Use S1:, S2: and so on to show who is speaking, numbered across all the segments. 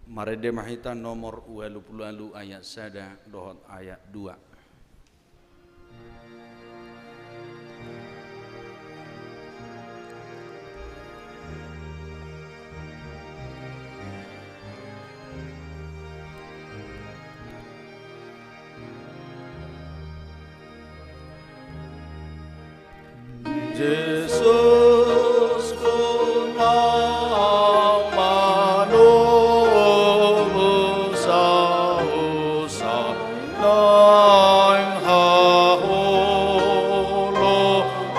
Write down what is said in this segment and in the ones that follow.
S1: Marede mahita nomor 20 ayat 1 dohot ayat 2. Jesus ku nama usa naing haholo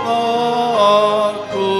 S1: aku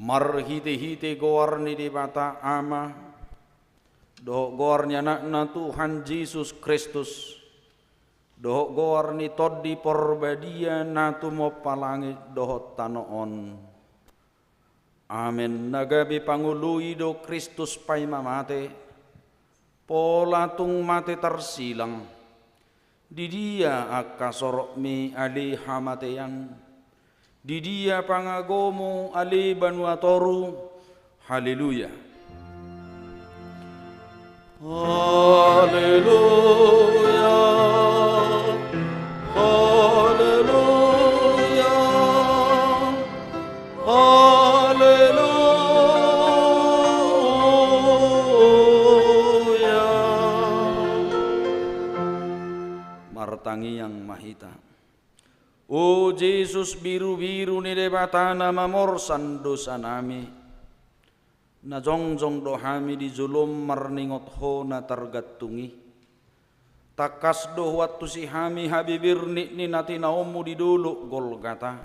S1: marhite-hite goarni di mata ama doh goarnya nakna Tuhan Yesus Kristus doh goarni toddi porbadia natu mo palangi doh tanoon amen nagabi pangului do Kristus pai mamate pola tung mate tersilang di dia akasorok mi ali hamateyan di dia pangagomo ali banuatoru haleluya haleluya haleluya haleluya martangi yang mahita. O Jesus biru-biru ni debatana mamorsan dosa nami na jongjong dohami di zulum marningot ho na targatungi takas do wattu si hami habibirni ni natinaomu di dulu Golgata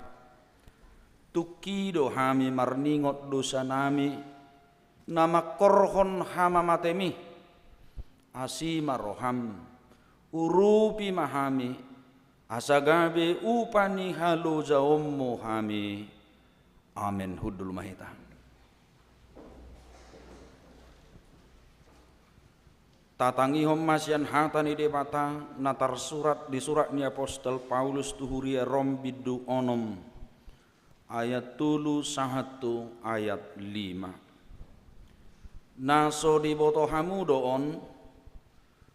S1: tuki dohami marningot dosa nami nama korhon hama matemi asima roham urupi mahami asagabe upani halu jaommu hami amen hudul mahita. Tatangi hommasyan hatani debata natar surat di suratnya Apostel Paulus tuhuria rom bidu onom ayat tulu sahatu ayat 5 naso di boto hamu doon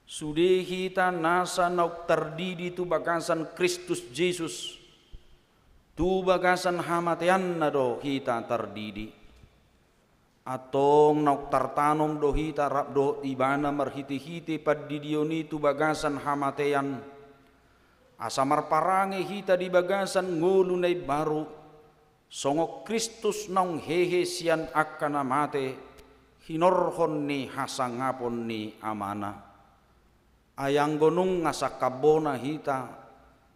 S1: sudah kita nasa nauk terdidi tu bagasan Kristus Yesus tu bagasan hamatian do kita terdidi atong nauk tartanom do kita rap do ibana marhiti-hiti pad didioni tu bagasan hamatian asamar parange kita di bagasan ngulunay baru songok Kristus naung hehe sian akkana mate hinorhon ni hasangapon ni amana ayang gonung ngasakabona hita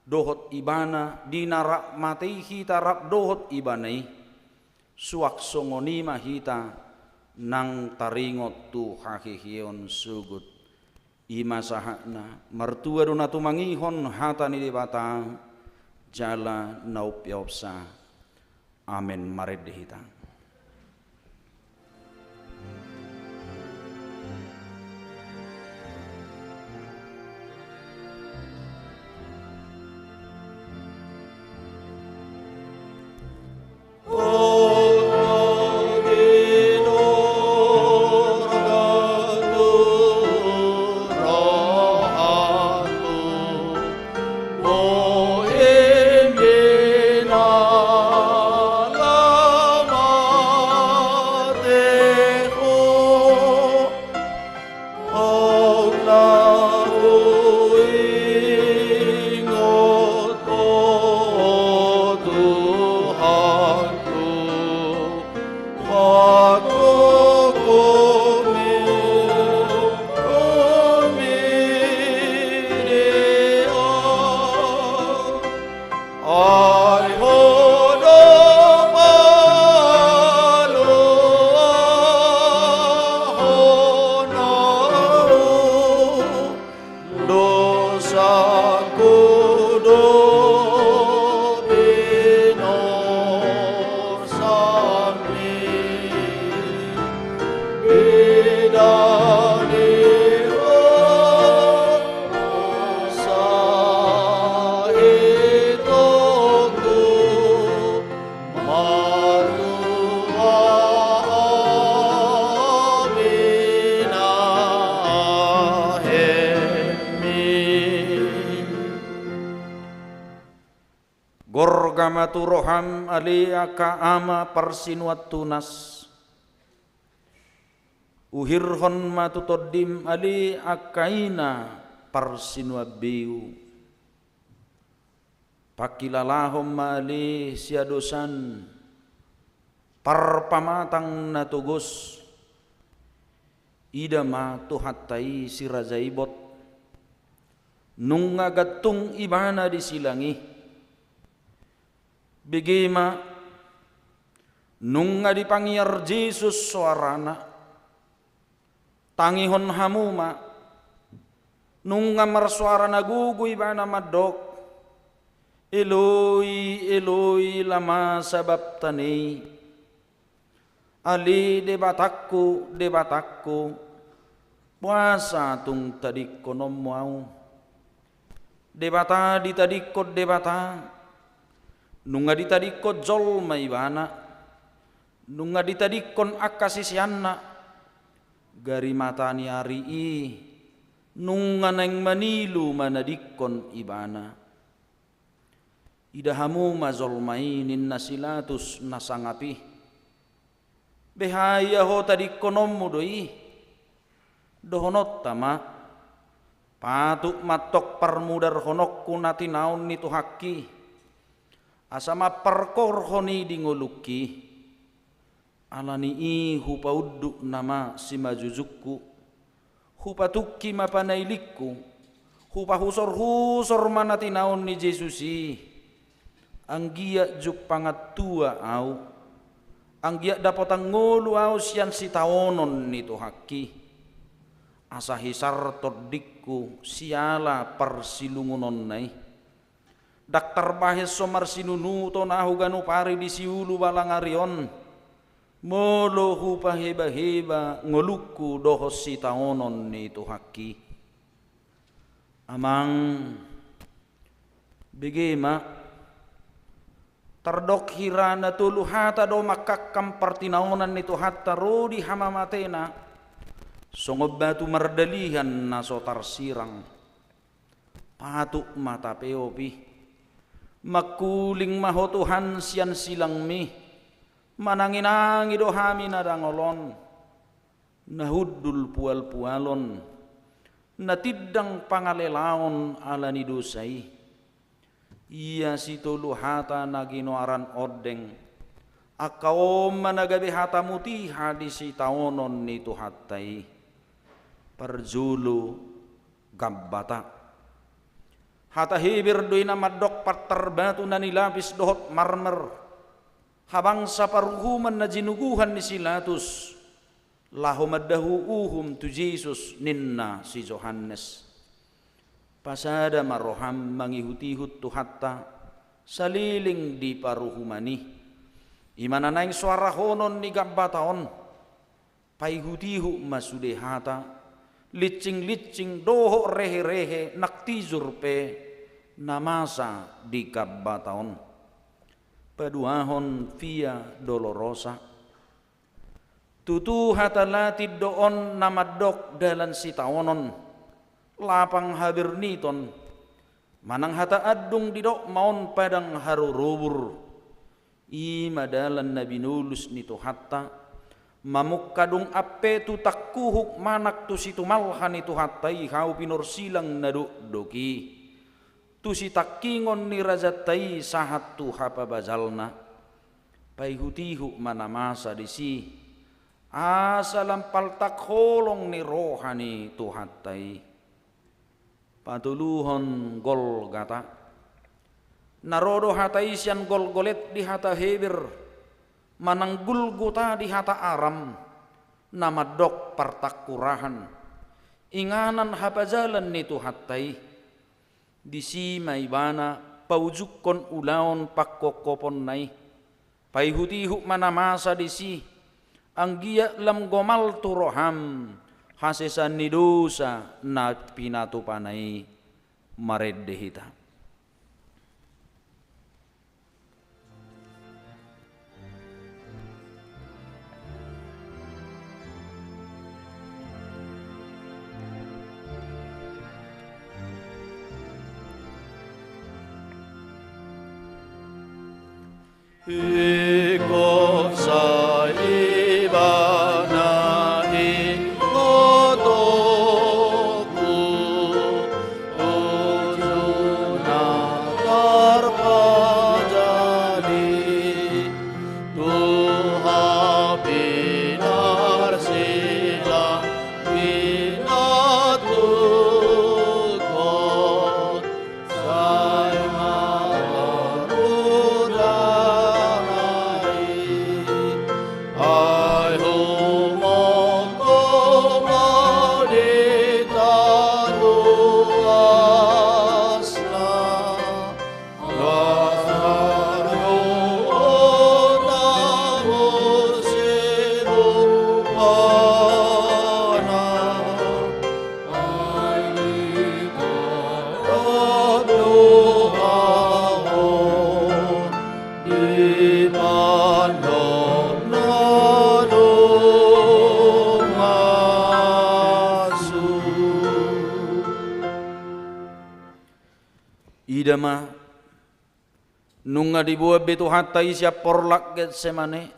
S1: dohot ibana dinarak matei hita rap dohot ibanai suak songoni mahita nang taringot tu hahihion sugut ima sahakna mertua dona tu mangihon hatani debata jala naupiopsa amen mared dihita. Gorgamatu roham aliaka ama persinuat tunas uhirhon matu todim ali akaina persinua biu pakilalahom mali siadosan parpamatang natugos idama tuhatai sirazaibot nunga gatung ibana disilangi bigima nunga dipangiar Jesus suarana tangihon hamuma nunga marsuara naguguy bana madok Eloi Eloi lama sababtani ali debatakku puasa tung tadikko nomwau debata ditadikko debata nunga ditadikko jol maibana nunga ditadikon akasisianna gari matani arii nunga nang manilu manadikon ibana idahamu mazol mainin nasilatus nasangapi behaya ho tadikonommu doi dohonot tama patuk matok parmudar honokku nati naun nitu hakki asama perkorhoni dingoluki alani i hupa uddu nama simajuzukku hupa tukki mapanailikku hupa husor manati naun ni Jesusi anggia juk pangatua au anggia dapotang ngolu au sian sitaonon nitu hakki asa hisar todikku siala persilungunon nai Daktar bahes somar sinunu to nahu ganu pari di siulu balangarion molo hupa heba ngolukku dohos sitaonon nitu hakki amang begema terdok hirana tulu hata do makakam partinaonan nitu hatta rodi hamamatena songob batu merdalihan nasotar sirang patuk mata peopi makuling maho Tuhan sian silang mi mananginangi dohami nadangolon nahuddul pual-pualon natidang pangalelaon alani dosai iya situlu hata naginoaran odeng akaom managabi hata mutiha di sitaonon nitu hatai perjulu gabbata hata hibir doina madok paterbatu na nilapis dohot marmer habang sa paruhuman na jinuguhan ni silatus lahumadahu uhum tu Jesus ninna si Johannes pasada maroham mangihutihut tu hatta saliling di paruhumani imana naing suara honon ni gabbataon paihutihu masudehata licing doho rehe naktizur pe namasa di gabbataon paduahon via dolorosa tutu hatalati doon namadok dalan sitaonon lapang habir niton manang hata adung didok maon padang harurubur imadalan nabi nulus nito hatta mamuk kadung ape tu takkuhuk manak tu situ malhan itu hatai hau pinor silang naduk doki tu si takkingon ni rajatai sahat tu hapa bazalna paihutihu mana masa disi asalam paltak holong ni rohani tu hatai patuluhon gol gata narodo hata isyan gol-golet di hata hebir mananggul guta di hata aram namadok partakurahan inganan hapajalan nitu hatai disi maibana paujukon ulaon pakkokopon nai paihutihu manamasa disi anggia lam gomal turoham hasesan nidosa na pinatupanay mareddehita.
S2: Iko sa ibana ikotoku ujuna terpajali Tuhan binar sila binatukon sayang
S1: idama nunga dibuat betu hatai siap porlak get semane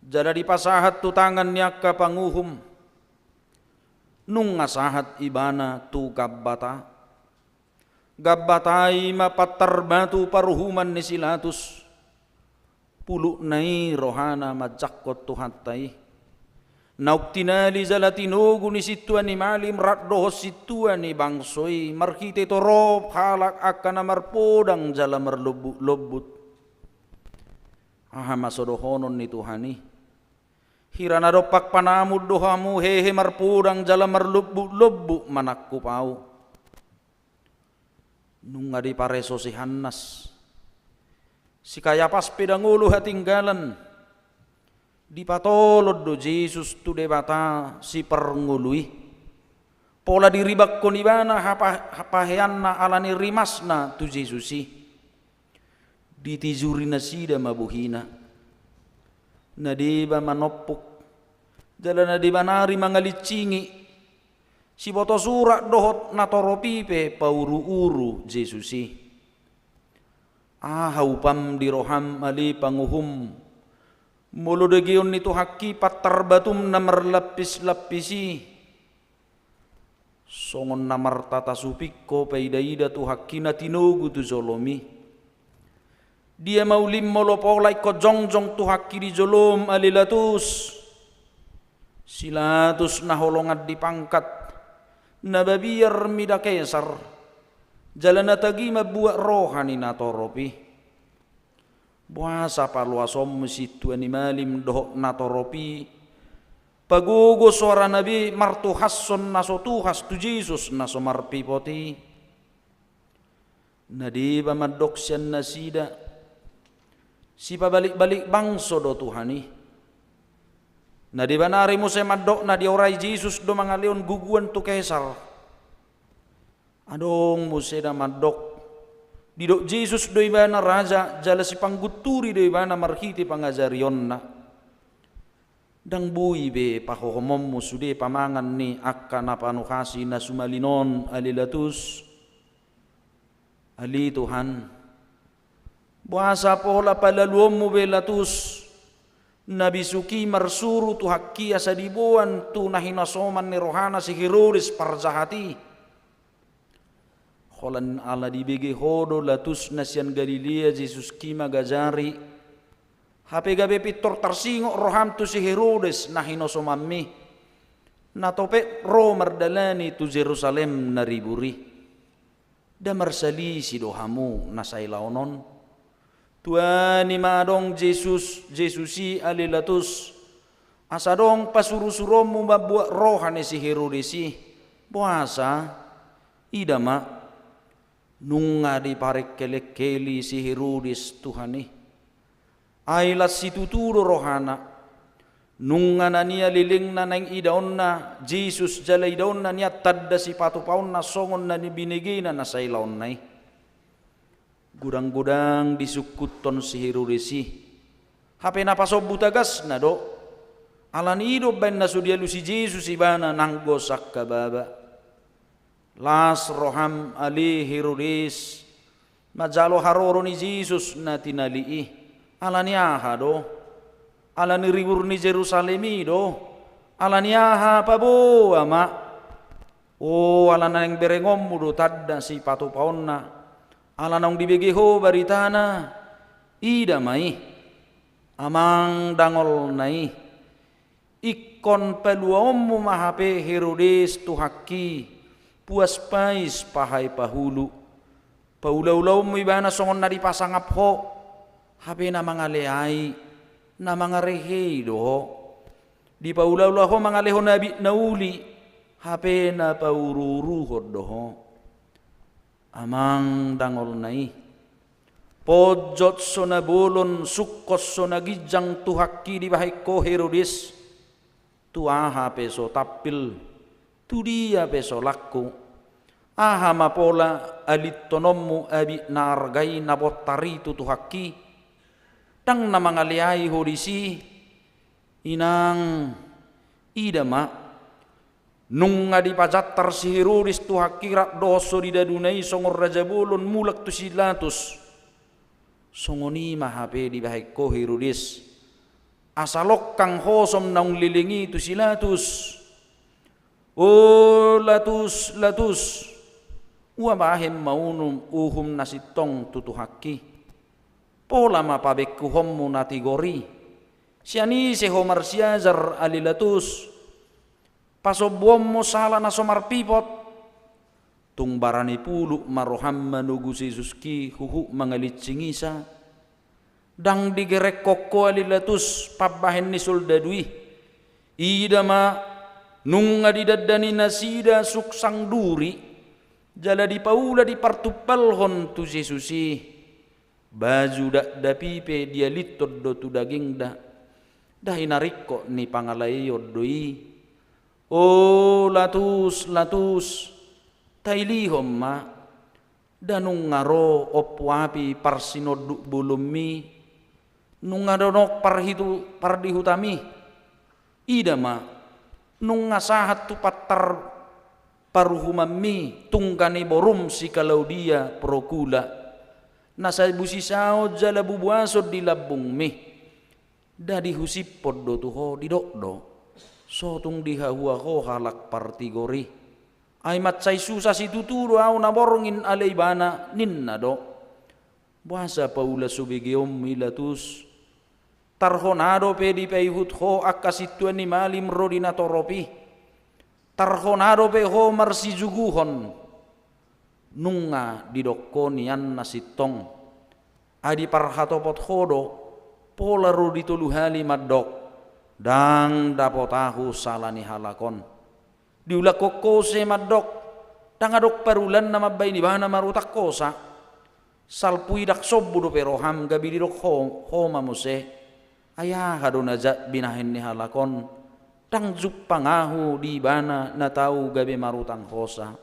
S1: jada di pasahat tu tangan nyaka panguhum nunga sahat ibana tu gabbatai ma patar batu paruhuman nisilatus puluk nai rohana majakot tu hatai nauktinali zalatinogu ni situan ni malim raddoh situan ni bangsoi markite torob halak akan marpodang jala merlobut aha masodohonon ni Tuhani hirana dopak panamud dohamu hehe marpodang jala merlobut manakku pau nunga di pareso si Hannas si kayapas pedangulu hatinggalan di patolod do Jesus tu debata si perngului pola diribak konibana hapaheanna alani rimasna tu Jesusi ditizurina sida mabuhina nadiba manopuk jala nadiba nari mangalicingi si boto surak dohot natoropipe pauru-uru Jesusi haupam diroham ali panguhum mulu degion itu haki patar batum namar lapis-lapisi songon namar tata supiko paidaida tu hakina tinogu tu zolomi dia maulim molopolai ko jongjong tu haki di zolom alilatus silatus naholongat dipangkat nababiar mida kesar jalana tagi mabuat rohani natoropi buasa paluasom situ animalim dohok natoropi Pagugo suara nabi martu hasson naso tuhas tu Jesus naso marpipoti. Nadi pamadok siyan nasida. Si pabalik-balik bangso do Tuhani. Nadi banari mo sa madok na di oray Jesus do mga leon guguan tu Kaisar. Adong mo sa madok. Didok Jesus do iba na raja jala si pangguturi do iba na marhiti pangazarion na. Dang bui be pahohomom mo sude pamangan ni akka na panukasi na sumalinon alilatus ali Tuhan buasa pola palaluom mo be latus nabisuki marsuru tu hakki asa dibuan tu nahinasoman ni rohana si Herodes parzahati kholan ala dibege hodo latus nasian Galilea Jesus kima gazari hape gabe pitor tarsingok roham tu si Herodes na hinosomami na tope ro mardalani tu Jerusalem na riburi da marsali si dohamu na sailaunon tuani madong Jesusi alilatus asadong pasuru-surom mo mabuat rohane si Herodes si puasa idama nunga di parek kelek-keli si Herodes Tuhani ailas situturo rohana nunga na niya liling na nang idaon na Jesus jala idaon na niya tadda si patupaon na songon na ni binigay na sa ilaon na gudang-gudang disukuton si Herodesi hape napasob butagas na do alan ido ben na sudialu si Jesus ibana nanggosak kababa las roham ali Herodes majalo haroro ni Jesus na tinalii alaniaha do alani ribur ni Jerusalemi do alaniaha pabo ama o alana yang berengom mudo tadda si patupaon na alanang dibegeho baritana ida mai amang dangol nai ikon peluom mu mahape Herodes tu hakki puas pais pahai pahulu paulaulaw mo ibana songon na dipasangap ho hape na mga leay na mga rehey do di paulaw ho mga leho na uli hape na paururuhod do amang dangol nai podjot so na bolon sukkos so na gijang tuhakki di bahay ko Herodes tuaha peso tapil tu dia peso lakku aha mapola alit tonommu abi nargai nabotari tu tuhakki tang na mga liay hodisi inang idama nung nga di pajatar si Herodes tu hakirat doso di dadunay songor raja bolon mulak tu silatus songoni mahape di bahay ko Herodes asalok kang hosom naung lilingi tu silatus o latus uwa bahem maunum uhum nasitong tutuhaki pola mapabekuhom mo natigori siani si Homar Siazar alilatus pasobwom mo sala na somarpipot tung barani pulu maroham manugu si Suski huhu mangalitsingisa dang digerek koko alilatus pabahen ni soldadui idama nung adidadani nasida suksang duri jala di paula di partupalhon tu Jesusi baju da pipe dia litod do tu daging dah inariko ni pangalayod doi o latus tailihom ma danung ngaro opwapi parsinod bulumi nung ngadonok pardihutami idama nung ngasahat tu patar paruhumami tungkani borum si Claudia Procula nasa busisao jala bubuasod di labung mi dadi husipod do tuho di dokdo sotung dihahua ko halak partigori ay matsay susah si tuturo aw naborongin alaybana ninna do buasa paula subigiom milatus tarhonado pedi peihut ho akasituan ni malim rodinatoropi tarhonado pe ho marsijuguhon nunga didokonian nasitong adi parhatopot hodo pola rudituluhali madok dang dapotahu salani halakon diulak koko se madok dang adok parulan nama bay ni bana marutak kosa salpui dak sobbu do peroham gabi dok homa muse ayah hadona zat binahin ni halakon dang zup pangahu di bana na tau gabe marutang kosa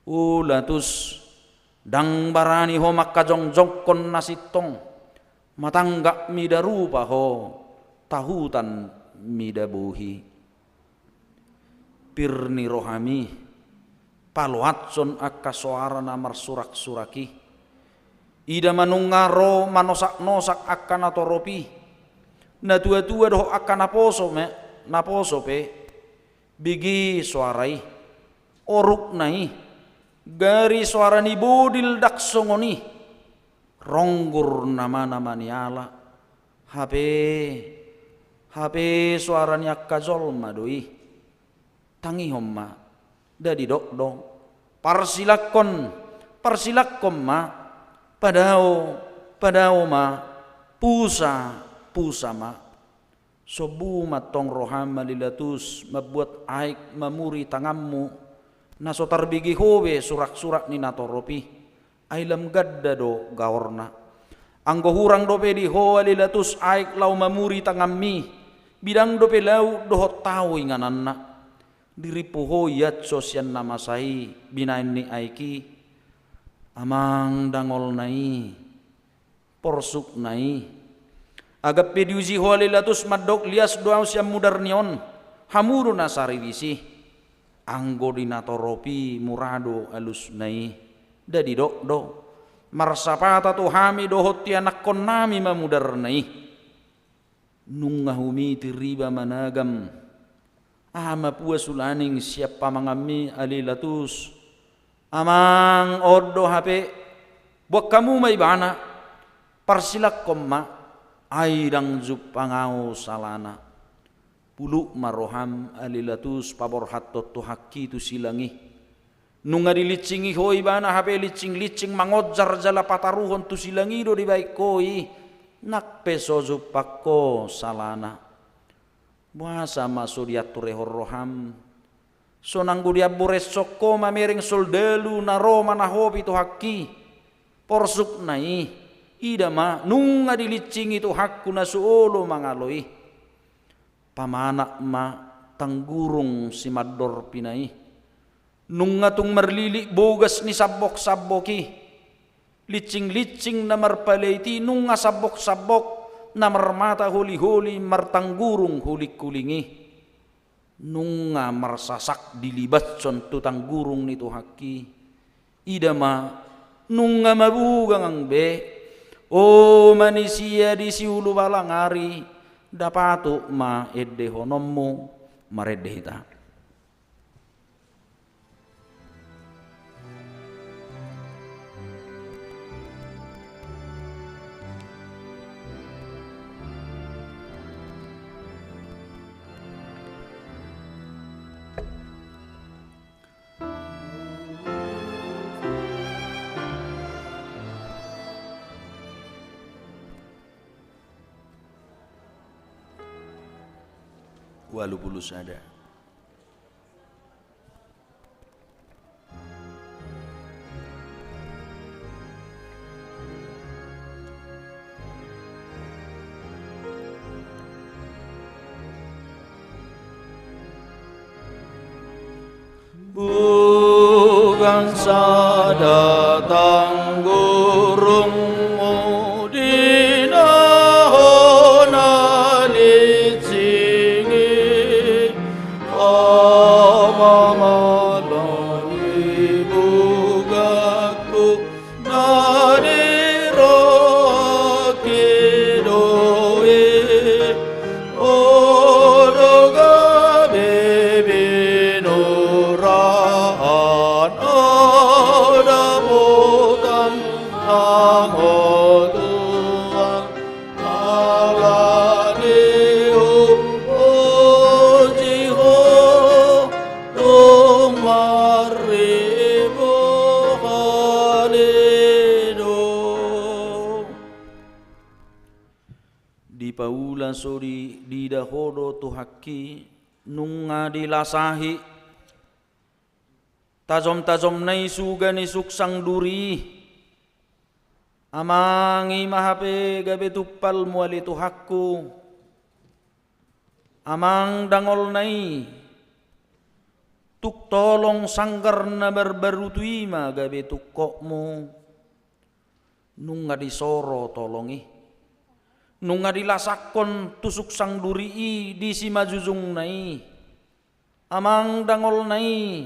S1: ulatus dang barani ho makkajongjong kon nasitong matangga midarupa ho tahutan midabuhi pirni rohami paluatson akka soara namar surak-suraki ida manungaro manosak-nosak akka natoropi na tua-tua doh akka naposo pe bigi suarai oruk nai gari suara ni bodil daksongoni ronggur nama-nama ni ala HP suaranya kajol madoi tangi homma dadi dok parsilakon ma padao ma pusa ma sobu matong roham malilatus mabuat aik mamuri tangammu nasotar bigi howe surak-surak ni natoropi ailam gadda do gaorna anggo hurang dope di ho alilatus aik lau mamuri tangammi bidang dope lau dohot tau ingananna diripu ho yat sosian nama sahi binain ni aiki amang dangol nai porsuk nai agap pediuji ho alilatus madok lias doa siam mudar nion hamuru nasari wisi anggo dinatoropi murado alus nai dadi do marsapata tu hami dohot tianak kon nami mamudar nai nungahumi tiriba managam ama pua sulaning siapa mangami alilatus amang odo hape buat kamu may bana parsilak komma aidang jupangau salana pulu maroham alilatus pabor hatot tu hakki tu silangi nunga dilicingi hoi bana hape licing mangojar jala pataruhon tu silangi do di baik koi nak peso jupakko salana buasa masuriat turehor roham sonang gudia bures sokko mamering soldalu naro mana hobi tu hakki porsuk nai idama nunga dilicingi tu hakku nasuolo mangaloi pamanak ma tanggurung si mador pinai nunga tung merlilik bogas ni sabok-saboki licing-licing na marpaleti nunga sabok-sabok na marmata huli-huli martanggurung hulik-kulingi nunga marsasak dilibat son tu tanggurung nito haki idama nunga mabugang ang be o manisia di siulu balangari dapatu ma edde honommu maredde hita walu bulus ada
S2: bukan sadatang gurungmu di nahona licingi amamalani bugaku dari rokidoe odoga bebinuraan adamutan ahotuan alaniu ujiho tumaribu khalidu
S1: di paula Ula suri di dahodo tu haki nunga dilasahi tajom nai suga ni suksang duri amangi mahape gabe tupal muali tu hakku amang dangol nai tuk tolong sanggar na berbaru tuima gabe tukokmu nunga disoro tolongi nunga dilasakon tusuk sang duri di si majujung nai amang dangol nai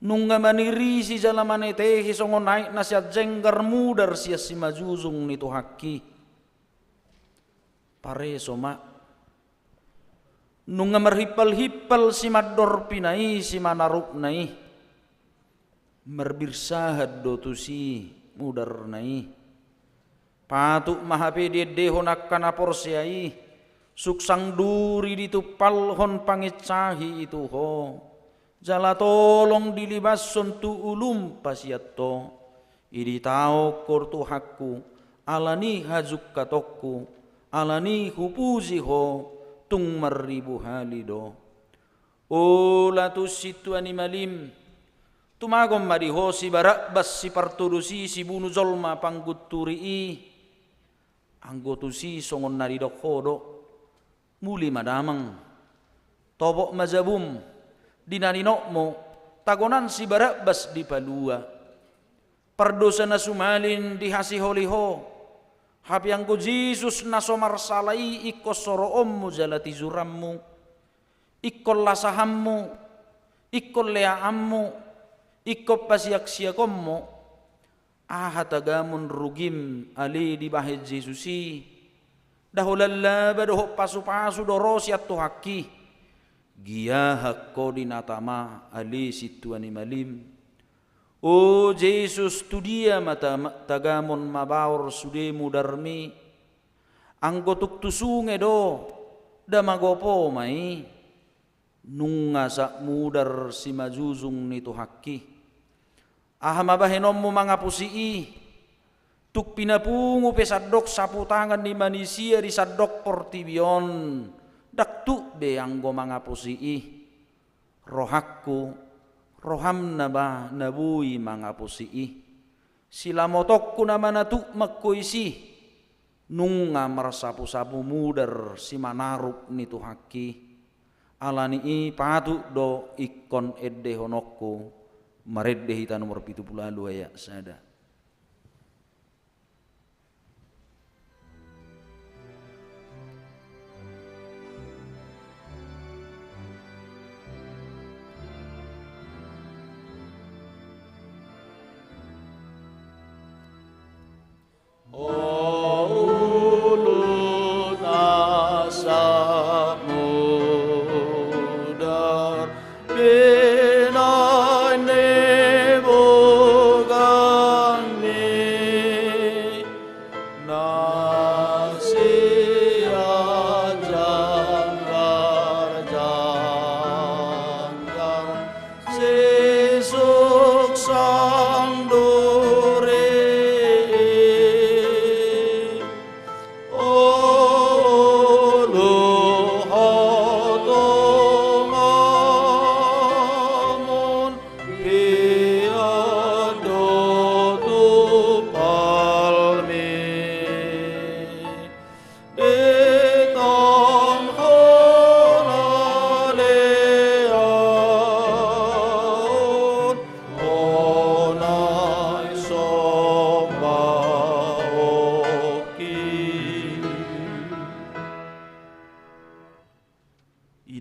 S1: nunga maniri si jalamane tehi songo naik nasiat jenggar mudar sia si majujung ni tu haki pare soma nunga merhipal-hipal si mador pinai si manaruk nai merbirsahad do tu si mudar nai patuk mahape dede honak kana porsiai suksang duri ditupal hon pangecahi itu ho jala tolong dilibason tu ulum pasiato idi tau kortu hakku alani hajuk katokku alani hupuzi ho tung maribu halido ola tu situ animalim tumagom mariho si barak bas si parturusi si bunu zolma pangguturi anggotu si songon nari dokhodo muli madamang tobok mazabum dinani nokmo tagonan si barak bas di palua pardosa na sumalin di hasi holiho hapi anggo Jesus nasomar salai ikko soro ommu jalati zurammu ikko lasahammu ikko leaammu ikko pasiak-siakommu ahatagamun rugim ali di bahid Jesusi dahulalla badoh pasu-pasu dorosi atto haki gia hakko dinatama ali situ animalim o Jesus tu dia mata tagamon mabaur sude mudarmi anggotuk tusunge do damagopo mai nunga sak mudar si majuzung ni tu haki ahamabahenommu mangapusi tuk pinapungu pesadok sapu tangan di manisia di sadok portibion dak tu be anggo mangapusi rohakku rohamna ba nabui mangapusi sila motokku namana tu makkoisi nunga marsapu-sapu mudar si manaruk ni tu haki alani patu do ikon edde honokku maredde hita nomor 72 ya sada
S2: ulun asa mudar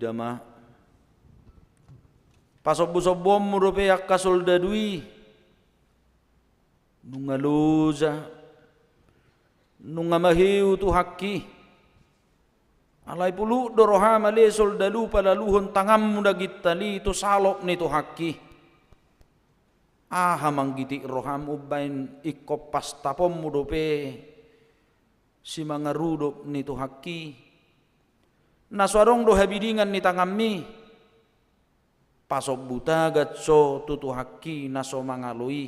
S1: idama pasobbo-sobbom murupe yakka soldadui nunga luza nunga mahiu tu hakki alai pulu doroha male soldadu palaluhon tangam muda gittali tu salok ni tu hakki aha manggiti roham ubain ikko pastapom mudope si mangarudop ni tu hakki naswarong do habidingan ni tangammi pasob buta gatso tutu hakki naso mangaloi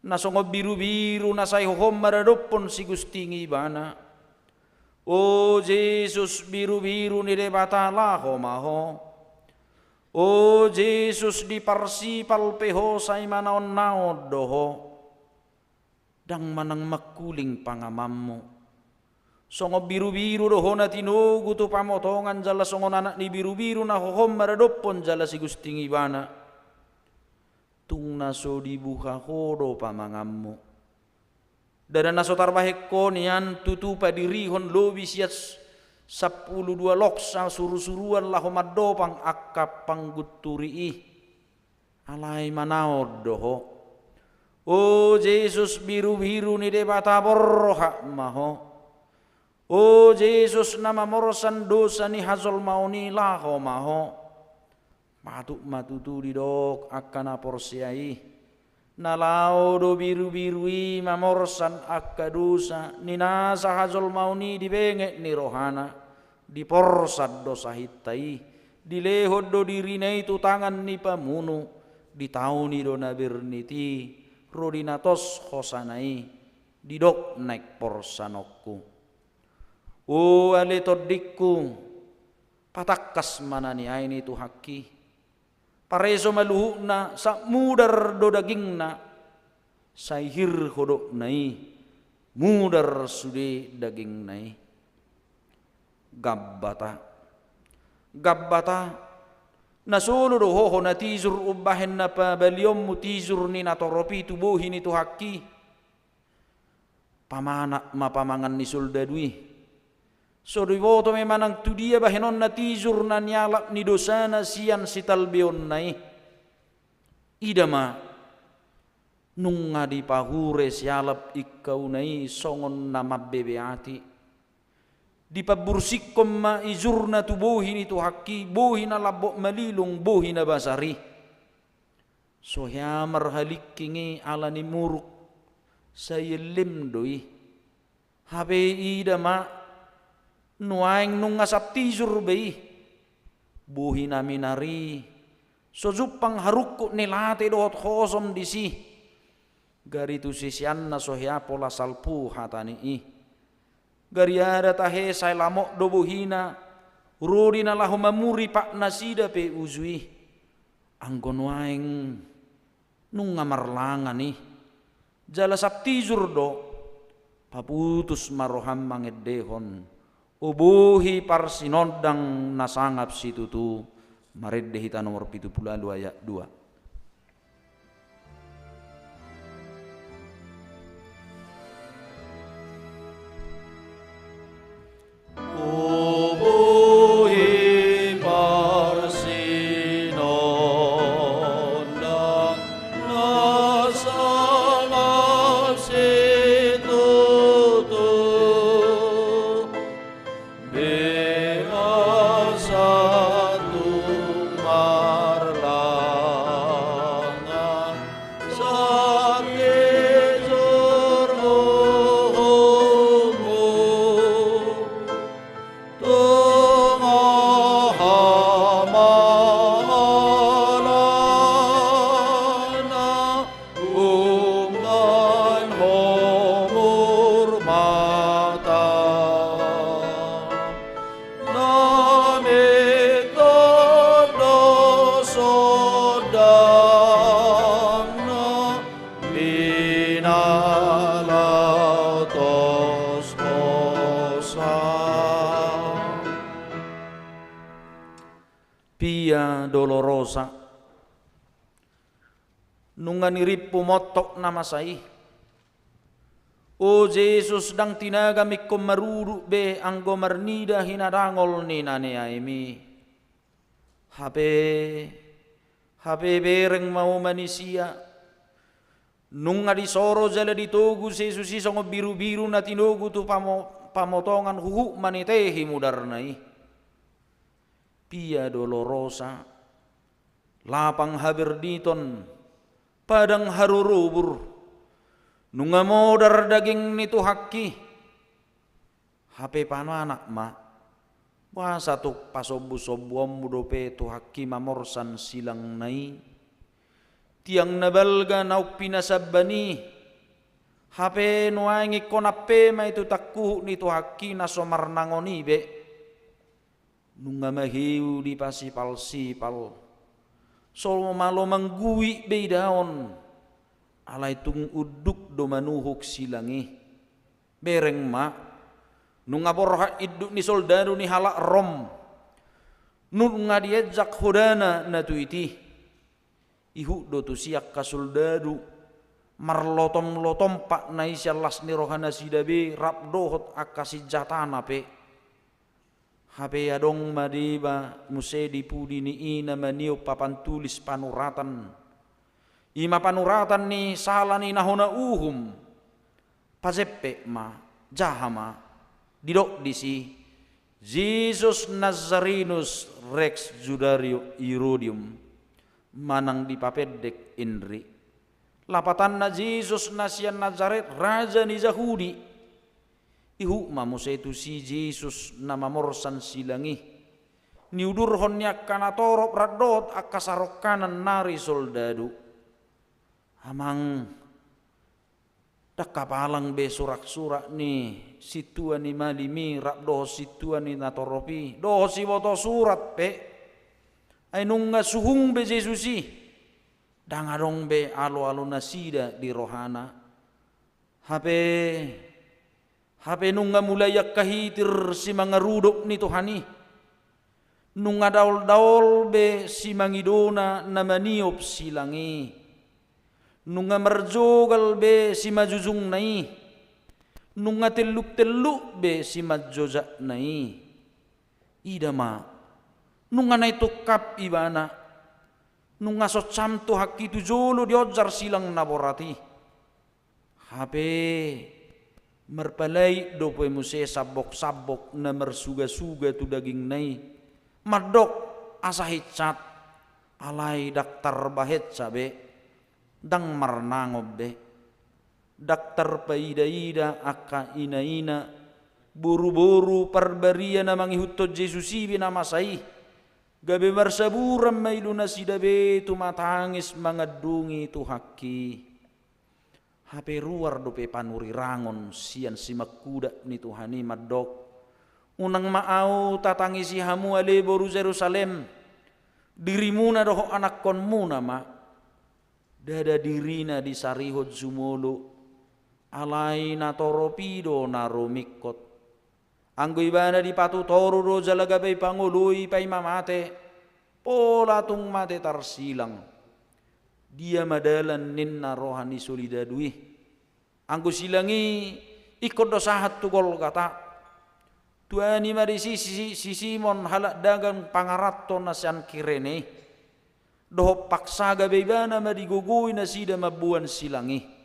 S1: naso ngobiru-biru nasai hohom maradopon si gustingi bana O Jesus biru-biru ni debata laho maho. O Jesus di parsipal peho say manaon naod doho. Dang manang makuling pangamammo. Songo biru-biru doho na tinugu tu pamotongan jala songo anak ni biru-biru na hohom maradopon jala si Gusting ibana. Tung naso dibuka hodo pamangammo. Dada naso tarbahekko niyan tutupa dirihon lobi siat 12 loksa suru-suruan laho madopang akap pangguturi alay manaod doho. O Jesus biru-biru ni debata borha maho. O Jesus nama morosan dosa ni hazol mauni laho maho. Matuk matuturi dok akan aporsiai. Nalau do biru-birui mamorsan akka dosa ni nasa hazol mauni dibengek ni rohana. Diporsad dosa hitai. Dilehod do dirinai tu tangan ni pamunu. Ditauni do nabirniti. Rodinatos khosanai. Didok naik porsanokku. O aletodikku patakkas manani aini tu haki pareso maluhuna sa mudar do dagingna saihir hodok nai mudar sude daging nai gabbata nasolo do hoho na tizur ubahen na pa baliom mutizur ni natoropi tubuhin itu haki pamanak mapamangan ni soldadui. So diwoto memanang tu dia bahenon na tizur na nyalap ni dosana sian sitalbeon nai. Idama nung nga di pahure sialap ikaw nai songon na mabbebeati. Di pabursikom ma izur na tubuhin itu haki buhin na labok malilong buhin na basari. So hiamar halik kingi ala ni muruk sa yelim doi. Habe idama nuaing nung ngasap tizur bei buhi namin nari sojupang harukku nilate dohot khosom disi gari tu sisian na sohya pola salpu hatani gari ada tahe say lamok do buhina ruri na lahu mamuri pak nasida pe uzui anggon waing nung ngamarlangan jala sap tizur do paputus maroham mangedehon ubuhi parsinodang nasangap situ tu maredde hita nomor 72 ayat 2. Via dolorosa nunganirip pumotok nama sai. O Jesus dang tinaga mikkom maruru be anggo marnida hinadangol ni nane aimi. Habe bereng mau manusia. Nung nga di soro jala ditogu Jesus isong biru-biru na tinogu tu pamotongan huhu manitehi mudarnai. Pia dolorosa lapang haberditon padang harurubur nunga modar daging nitu haki hape pano anak ma wasa tu pasobu-sobuam mudope tu haki mamorsan silang nai tiang nabalga nauk pinasabani Hape nuangi konape ma itu takku ni tu haki na somar nangoni be. Nunga mahiu di pasipal sipal. Sol malo manggui be daon. Alai tung uduk do manuhuk silangi. Bereng ma. Nunga borha iduk ni soldado ni halak rom. Nunga diajak hodana na tu iti. Ihu do tu siak ka soldado. Marlotom-lotom pak na isyalas ni rohana sidabe rap dohot akasi jatana pe. Hape adong madiba musedi pudi ni ina maniu papan tulis panuratan. Ima panuratan ni salah ni nahona uhum. Pazepe ma jahama didok disi Jesus Nazarenus Rex Judario Irodium manang dipapedek indri. Lapatan na Jesus nasian Nazaret raja ni Yahudi. Ihu mamuse itu si Jesus nama morsan silangi. Niudurhon niak kana torop radot akasarok kanan nari soldadu. Amang dak kapalang be surak-surak ni situan ni malimi rakdoh situan ni natoropi. Doh si boto surat pe. Ay nunga suhung be Jesusi. Dangadong be alo-alo nasida di rohana. Hape nunga mulai kahitir si mga rudok ni Tuhani. Nunga daol-daol be si mangidona na maniop silangi. Nunga marjogal be si majujung nai. Nunga teluk-teluk be si majojak nai. Idama. Nunga na itukap ibana. Nunga socam tu hak itu jolo diojar silang naborati. Hape merpalai dopo muse sabok-sabok na mersuga-suga tu daging nai. Madok asa hicat alai daktar bahet sabe dang marnangob be. Daktar paida-ida akka ina-ina buru-buru parbaria na mangihutto Jesusi binamasai. Gabe marsaburam may lunasidabe tumatangis mangadungi tu haki. Hape ruar dope panurirangon sian si makuda ni Tuhani madok. Unang maau tatangisi hamu ale boru Jerusalem. Dirimu na doho anak konmu nama. Dada dirina di sarihod sumolo. Alay na toropido na romikot. Anggo ibana di patu toru do jalagabay pangului pay mamate. Pola tung mate tarsilang. Dia madalan ninna rohani solidadui. Anggo silangi ikut dosahat tu gol kata. Tuani mari si Simon halak dagang pangarato nasian kirene. Doho paksa gabay bana madigugui nasida mabuan silangi.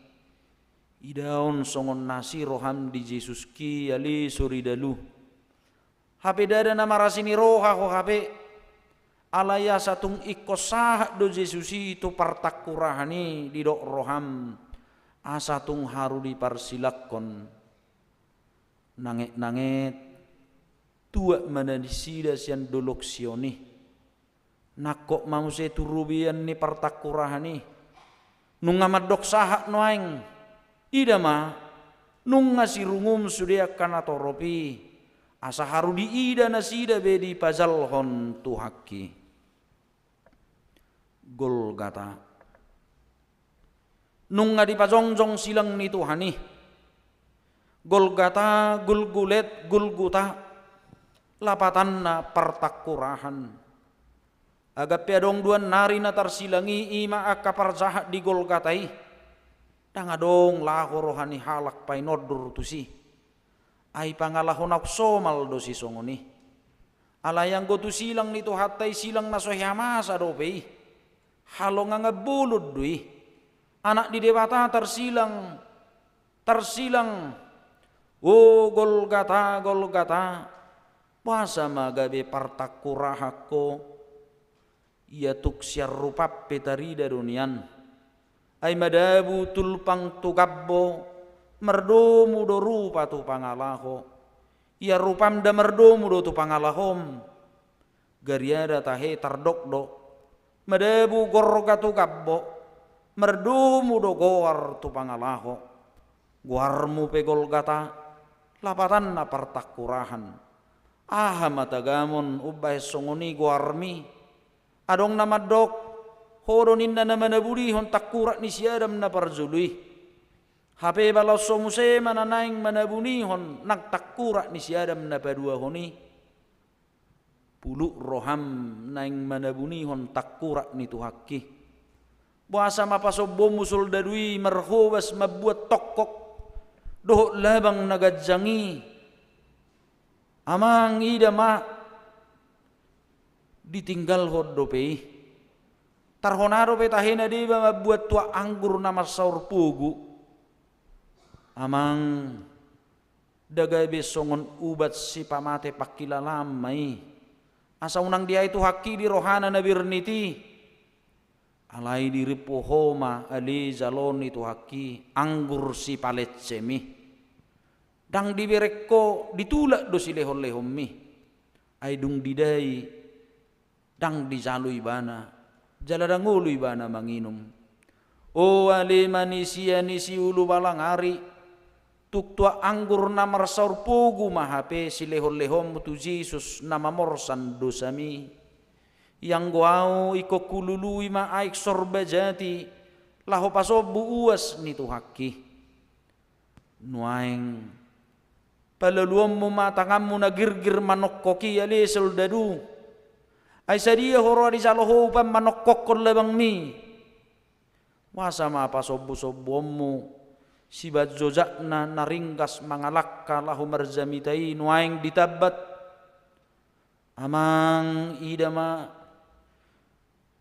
S1: Idaon songon nasi roham di Jesus ki ali suridalu. Hape dada nama rasini roha ko hape. Alaya satung ikosah do Jesusi itu partakurahani di dok roham. Asatung haru di parsilakon. Nanget-nanget. Tua mana disida sian dolok sioni. Nakok mamuse turubian ni partakurahani. Nungamad dok sahak noaing. Ida ma nung ngasirungum sudia kana toropi asa haru di ida nasida be di pazalhon tu haki. Golgata nung ngadi pajongjong silang ni Tuhani. Golgata gulgulet gulguta lapatan na partakurahan. Agap piadong duan nari na tarsilangi ima akaparjahat di Golgatai. Dangadong laho rohani halak pay nodur tu si. Ay pangalahon ako somal do si songoni. Alayang go tu silang nito hatay silang nasohyamasa do pay. Halo nga ngabulod doy. Anak di dewata tarsilang. O Golgata, Golgata. Basa magabe partakurahak ko. Ia tuksiyar rupap petarida dunian. Ay madabu tulpang tugabbo merdomu do rupa tu pangalaho. Ia rupam da merdomu do tu pangalahom. Gariada tahe tardokdo. Madabu gorga tugabbo merdomu do goar tu pangalaho. guarmu pe Golgata lapatan na partakurahan aha matagamon ubay songoni guarmi adong namadok horonin na naman nabulihon takura ni siyadam na parzului hape balaw somuse mananaing manabunihon nagtakura ni siyadam na paduahoni pulu roham naing manabunihon takura ni tuhaki buasa mapasobbo musul dadui merhobas mabuat tokok doh labang nagadjangi amang ida ma ditinggal hodopei tarhonaro pe tahena di mabuat tua anggur nama saur pugu amang dagay besongon ubat si pamate pakilalamay asa unang dia itu haki di rohana na birniti alai diri pohoma ali zalon itu haki anggur si paletsemi dang dibereko ditulak do si lehon-lehon mi ay dung didai dang dijalui bana jaladangului bana manginum o ali manisia nisi ulu balang ari tuktua anggur namar saur pogu mahape si lehon-lehon tu Jesus nama morsan dosami yang guau iko kulului ma aik sorbajati laho pasobu uas ni tu haki nuaing palaluammu matangammu na girgir manokkoki ali soldadu ay sadia horo di saloho pam manokkokon lebang mi wasa ma pasobu-sobuammu sibat zozakna naringkas mangalakka lahu marzamitai nuaing ditabat amang idama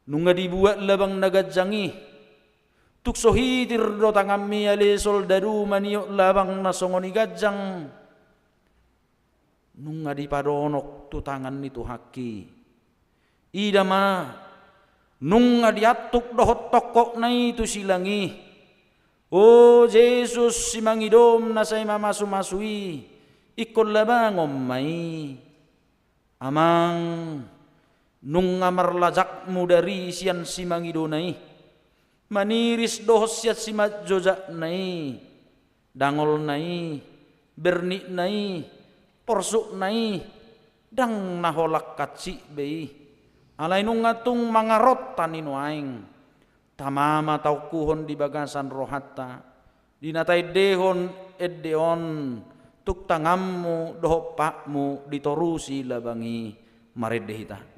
S1: nunga dibuat labang nagadjangi tuk sohitir do tangami ali soldadu maniok labang nasongoni gadjang nunga dipadonok tu tangan itu haki idama nunga diatuk dohot tokok na itu silangi oh Jesus si mangidom na say mamasu-masui ikon labangom may amang nung amarlajak mo dari siyan si mangidonay maniris dohos siyat si madjojak nay dangol nay berni nay porsuk nay dang naholak katsi bay alay nung atung mangarot taninuaing tamama taukuhon di bagasan rohatta dinatai dehon eddeon tuk tangammu doh pakmu ditorusi labangi maredehita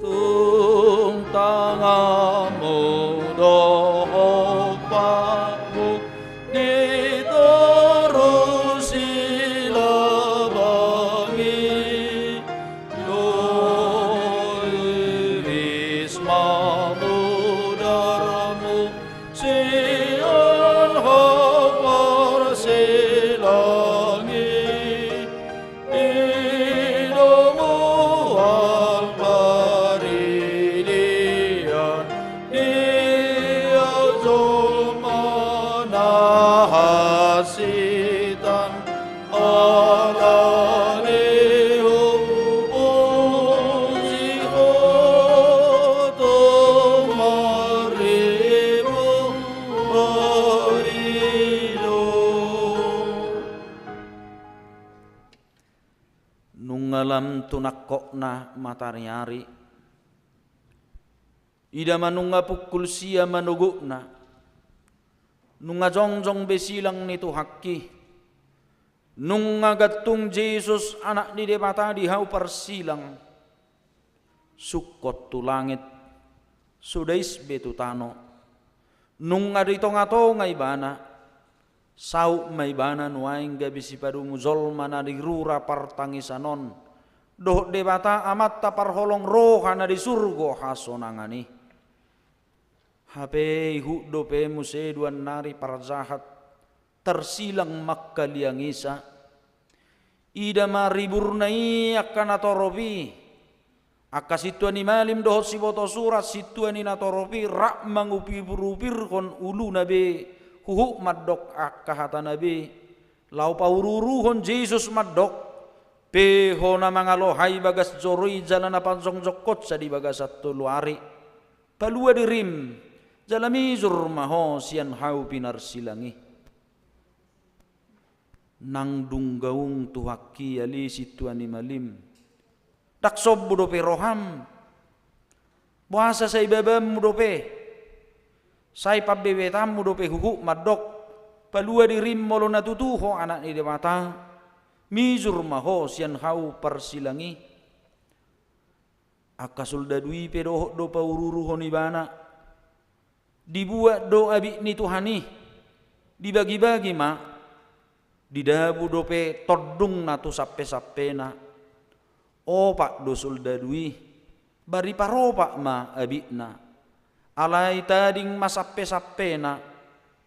S2: tung tangammu doh
S1: nungalam tunakok na matahari ida manunga pukul sia manuguk na nunga jongjong besilang nitu haki nunga gatung Jesus anak di debata di hau persilang sukot tu langit sudais betu tano nunga di tonga-tonga ibana sau may bana nuaing gabi si padu muzol mana di rura partangisanon doh debata amat taparholong rohana di surgo hasonangani hape hu dope muse duan nari parjahat tersilang makkaliang isa ida mariburnai akan atorobi akasituan imalim doh siboto surat situan inatorobi rak mangupi burupir kon ulu nabe huhu madok akahata nabi lau paururuhon Jesus madok peho na mga lohay bagas joroy jalan na pansong jokot sa di bagas at tuluari palua dirim jalamizur maho siyan hau pinarsilangi nang dunggaung tuhaki ali situan ni malim taksob budope roham puasa sa ibabam mudope say pabebetam mudope huhu madok palua dirim molo natutuho anak ni demata mizur maho sian hau persilangi akasul dadui pedo do paururu honibana dibuat do abi ni tuhani dibagi-bagi ma didabu dope todung natu sappe-sappena opak dosul dadui bari paropak ma abikna alai tading masappe-sappena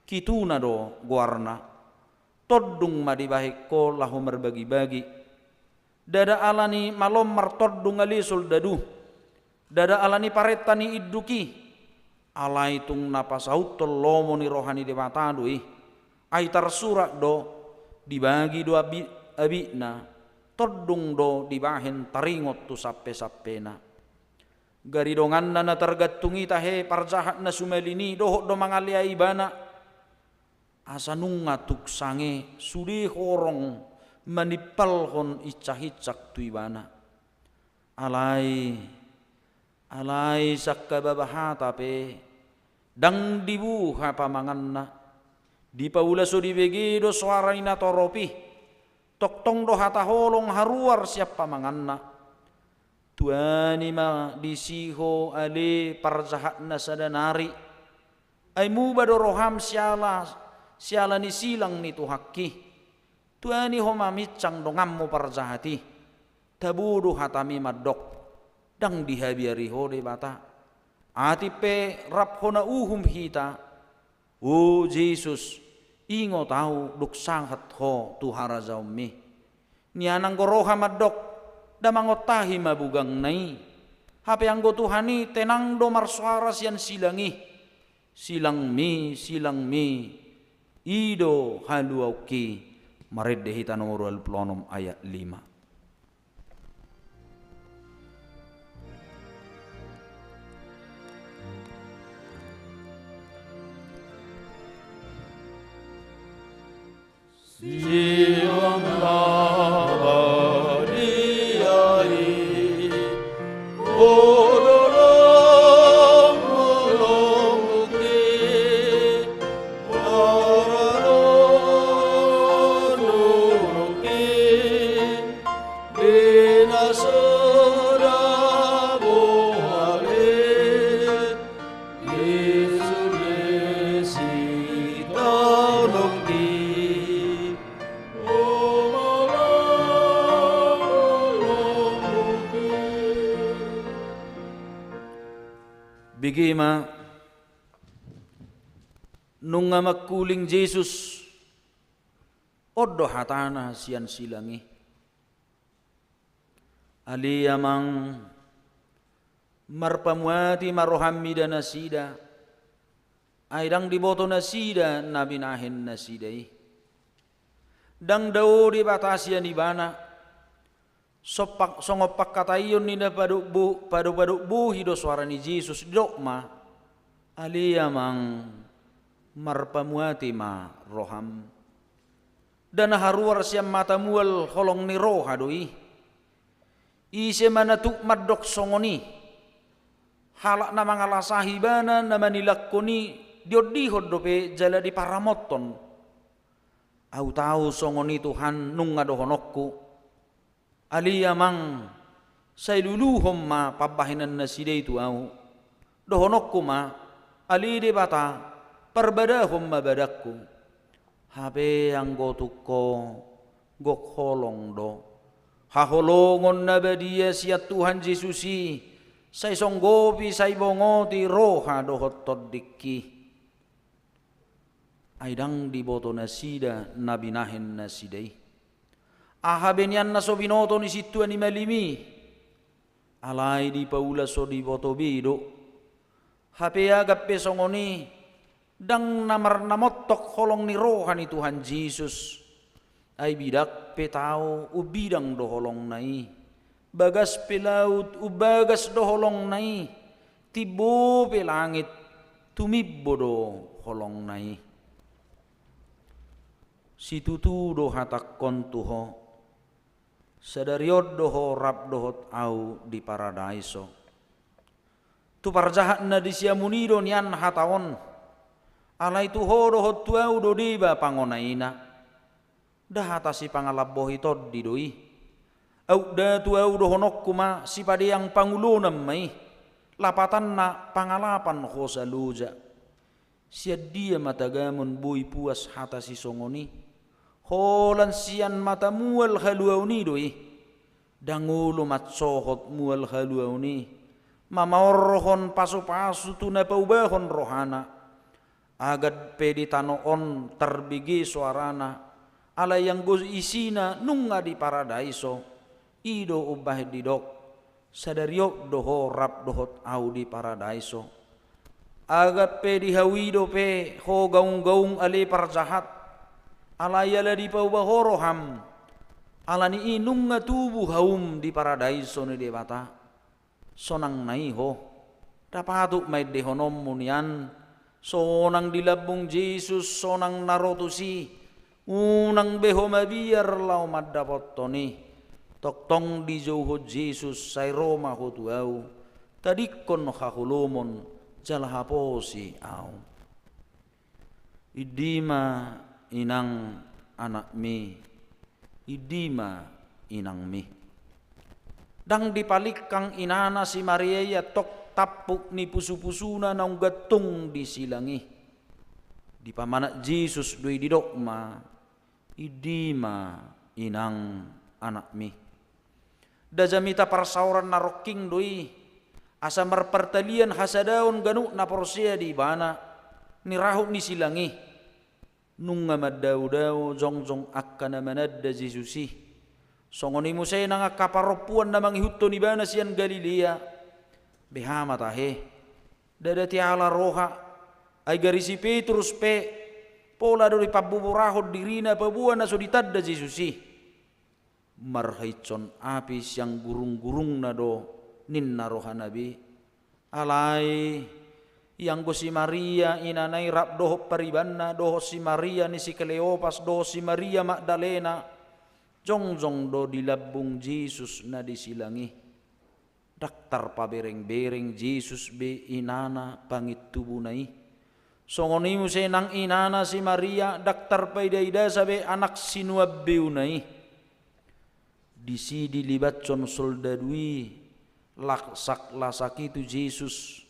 S1: kituna do guarna todung madibahik ko lahu berbagi-bagi dada alani malom martodung ali soldadu dada alani paretani idduki alai tung napasaut lomo ni rohani dematadui ai tarsurak do dibagi do abina todung do dibahen taringot tu sappe-sappena garidongan na tergatungi tahe parjahat na sumelini dohok do mangalia ibana asanung ngatuk sange sudi horong manipal icah-icak tuibana alai sakka babahata pe dang dibuha pamanganna di paula so dibegido suara ina toropi toktong do hata holong haruar siap pamanganna tuani ma disiho ale parjahatna sadanari ai mubado roham siala ni silang ni tuhaki tuani homamicang dongammu parjahati tabudu hatami madok dang dihabiari hode bata atipe rap hona uhum hita o Jesus ingo tahu duk sanghat ho tuhara zaumi nianang goroha madok damangotahi mabugang nai hape anggo tuhani tenang do marsuara sian silang mi ido haluauki maredde hitan nomor 26 ayat 5
S2: Siang labadiai odolong molongki oradonuki binasodabo ale Yesus Yesus taunoki
S1: bigima nung makuling Jesus oddo hatana sian silangi ali amang marpamuati marohammi dan nasida aidang diboto nasida nabi nahin nasidai dang dau di batasian ibana sopak songopak katayon ni paduk buhi do suara ni Jesus dokma aliyamang marpamuati ma roham dan haruar siam mata mual holong ni roha doi ise manatuk madok songoni halak na mga lasahibana na manilakoni diodihod dope jala di paramoton au tahu songoni Tuhan nung ngadohonokku aliyamang say luluhom ma pabahinan na siday tu au dohonokku ma ali de bata perbadahom mabadakku habe ang gotukko gok holong do haholongon na badia siya Tuhan Jesusi say songgopi say bongoti roha dohot todiki aidang diboto na sida nabinahin na siday ahabenian na so binoto ni situan ni malimi alai di paula so di boto bido hape agap pesongoni dang namar namotok holong ni roha ni Tuhan Jesus Ay bidak petao ubidang doholong nai. Bagas pelaut ubagas doholong nai. Tibo pe langit tumibbo do holong nai. Situtu do hatak kontuho. Sadariod doho rap dohot au di paradaiso. Tu parjahat na di siamunido niyan hatawan. Alay tuho dohot tuau do diba pangonaina. Dahata si pangalaboh itod di doi. Au da tuau dohonok kuma si padiyang pangulo namay. Lapatan na pangalapan ko sa luja. Siya dia matagamon buy puas hata si songoni. Holan siyan mata mual haluaw ni doi. Dangulo matsohot mual haluaw ni. Mamaorhon paso-paso tu na paubahon rohana. Agad pedi tanoon terbigi suarana. Ala yang go isina nunga di paradaiso. Ido ubah didok. Sadariok doho rap dohot au di paradaiso. Agad pedi hawido pe ho gaung-gaung ali parjahat. Alayala di paubahoroham. Alani inunga tubuh haum di paradaiso ni debata. Sonang naiho. Dapatuk may dehonom munian. Sonang dilabung Jesus, sonang narotusi. Unang beho mabiar lau madapotoni. Toktong di jauh Jesus say Roma hutuau. Tadikon kahulumon jalhaposi au. Idima inang anak mi. Idima inang mi. Dang dipalik kang inana si Maria ya tok tapuk ni pusu-pusuna naung gatung di silangi. Di pamanak Jesus dui didokma. Idima inang anak mi. Dajamita parsauran naroking doi. Asa marpertalian hasadaon ganuk na porsia di bana. Nirahuk ni silangi. Nunga maddaw-daw jong-jong akka na manadda Jesusi. Songoni mo say nang kaparopuan na mangihutto ni bana siyan Galilea. Behama tahe. Dadati ala roha. Ay garisi Petrus pe. Pola do ipabuburahod dirina pabuan na suditad da Jesusi. Marhaitson apis yang gurung-gurung na do ninna roha nabi. Alay yang go si Maria inanay rap doho paribanna doho si Maria ni si Kleopas doho si Maria Magdalena. Jong-jong do dilabung Jesus na disilangi. Daktar pabereng-bereng Jesus be inana pangit tubunay. Songoni mo say nang inana si Maria daktar payda-ida sabi anak sinuabbiw nay. Disi dilibatson soldadui laksak lasaki itu Jesus.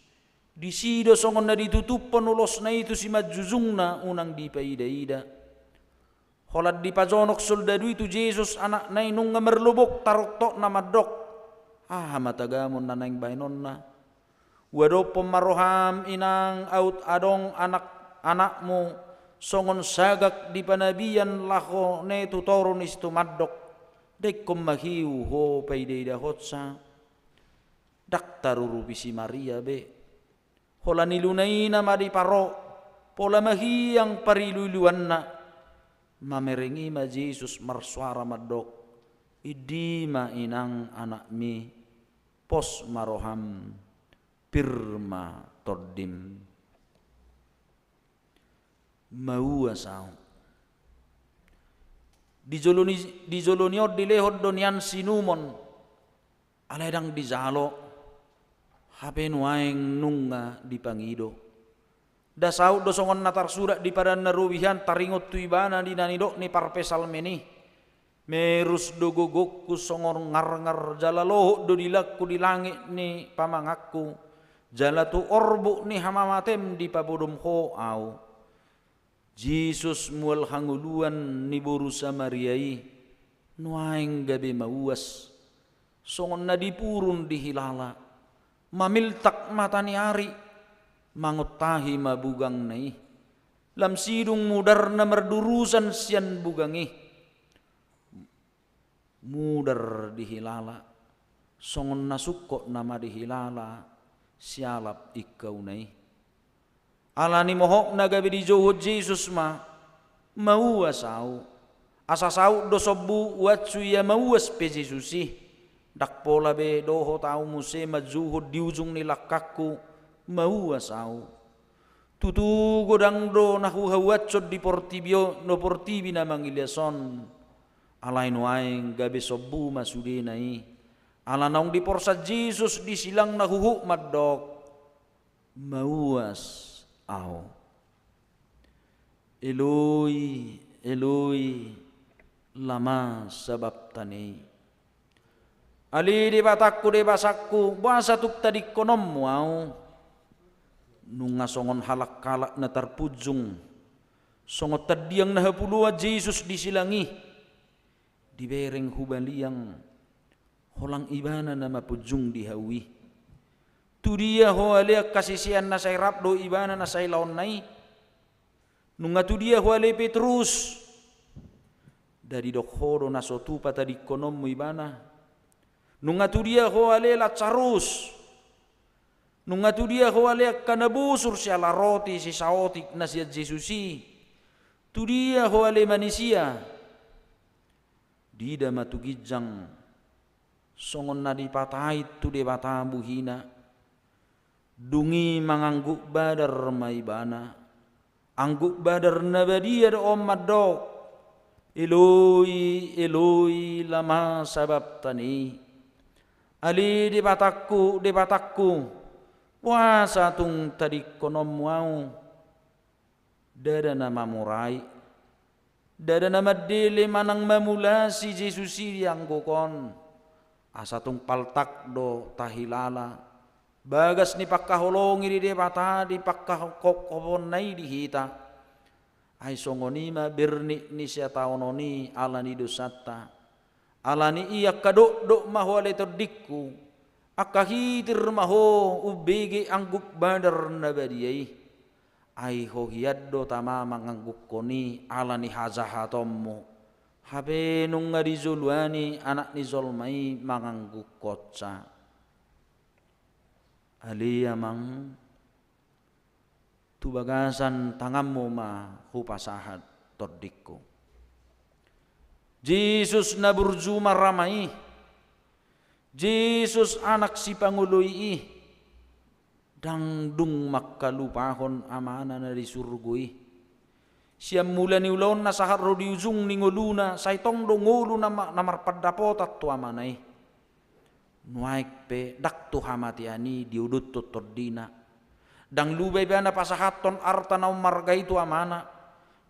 S1: Disi do songon na ditutupan ulos na itu si majuzung na unang di payda-ida. Holad di pajonok soldadui itu Jesus anak na inung nga merlubok tarok na madok. Matagamon na naing bainon na. Wado pemaroham inang out adong anak mo songon sagak di panabian lako ne tutoro ni stumadok. Dek mahiu ho payda hotsa. Daktaruru bisi Maria be. Hola nilunay na mariparo. Pola mahiyang pariluluan na. Mamerengi ma Jesus marsuara madok. Idima inang anak mi. Pos maroham. Pirma tordim. Mauasau. Di joloniod dilehod donian sinumon. Aledang di jalo. Hape nuaeng nunga di pangido. Dasau dosongon natar surat di pada naruwihan taringot tuibana di nanidok ni parpesal meni. Merus dogogok ku songor ngar-ngar jalaloho do dilakku di langit ni pamangakku. Jalatu orbu ni hamamatem di pabodom ho au. Jesus mual hanguluan ni boru Samariai. Nuaing gabi mauas. Songon na dipurun di hilala. Mamiltak mata ni ari. Mangutahi mabugang nai. Lam sidung mudar na merdurusan sian bugangi. Mudar di hilala. Songon nasukko nama di hilala. Sialap ikaw nai. Alani mohok na gabi di johod Jesus ma. Mauasau. Asa sau do sobu watsu ya mauas pe Jesusi. Dak pola be doho tau muse majuho di ujung ni lakaku mauas au. Tutu godang do nahu hawatsod di portibio no portibi na mangiliason. Alain waeng gabe sobu masude nai. Ala naung di porsa Jesus di silang nahuhu madok mauas au. Eloi, Eloi, lama sabachthani. Ali di batakku di basakku, bahasa tuk tadi konom mau. Nunga songon halak kalak na tarpujung. Songot tadiang nahapulua Jesus disilangi. Dibereng hubaliang. Holang ibana na mapujung dihawi. Tu dia ho alia kasisian na say rapdo ibana na say laon nai. Nunga tu dia ho alia Petrus. Dari dokhoro na sotupa tadi konom mo ibana. Nunga tu dia ho alia Lazarus. Nunga tu dia ho alia kanabusur siya la roti si saotik na siya Jesusi. Tu dia ho alia manusia. Dida matugijang songon na dipatahit tu de batamu hina. Dungi mangangguk badar maibana. Angguk badar nabadia do madok. Eloi, Eloi, lama sabachthani. Ali di batakku. Puasa tung tadi konom mau. Dada nama murai. Dada nama dele manang mamulasi Jesusi yang gokon. Asa tung paltak do tahilala. Bagas ni pakkaholongi di debata di pakkahokokobon nai di hita. Ay songonima birni ni siya taononi alani dosata. Alani iya kadok maho aletor dikku. Akahitir maho ubege angguk badar nabadiyai. Ay hohiyaddo tama mangangguk koni alani hazahatommo. Habe nung nga rizulwani anak ni Zolmai mangangguk kotsa. Ali amang tubagasan tangammu ma hupasahat tordikku. Jesus na burjuma ramai. Jesus anak si Pangului. Dangdung makkalupahon amana na di surgui. Siya mula ni ulon na saharo di ujung ni nguluna. Saitong do ngulu na marpadapotat tu amanay. Nuaik pe dak tu hamatiani diudut tu tordina. Dang lubay bana pasahaton arta na umarga itu amana.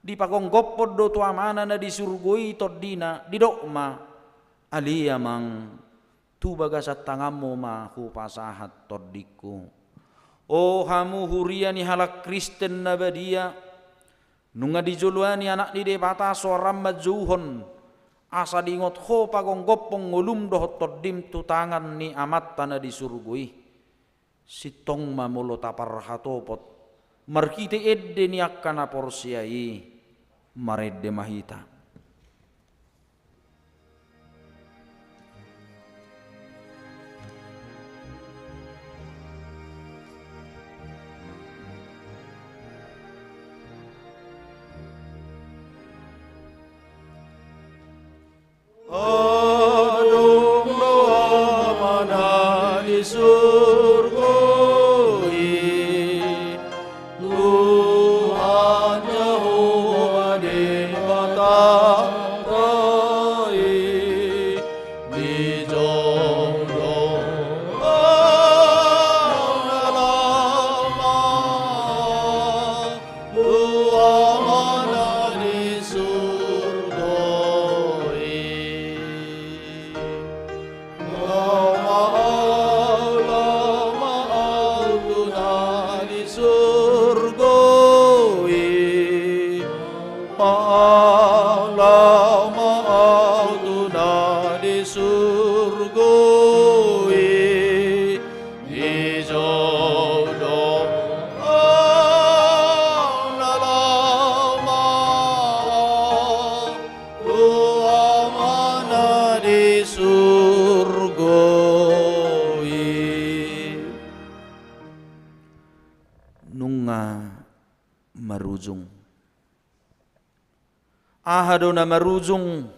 S1: Di pagonggopod do tu amana na disurgui tordina. Di dokma ali amang tu bagasat tangamu ma hupasahat tordiku. O hamu huria ni halak Kristen na badia. Nunga dijuluani anak di debata soram majuhon. Asa diingot ho pagonggopong ngulum dohot tordim tu tangan ni amat tanah disurgui. Sitong mamulo tapar hatopot. Markite edde ni akkana porsiai. Maredde mahita.
S2: Adung doa mana di surgoi. Tuhan Yahova di batatai. Di jodoh lama. Tuhan mana di
S1: Nunga marujung. ahado na marujung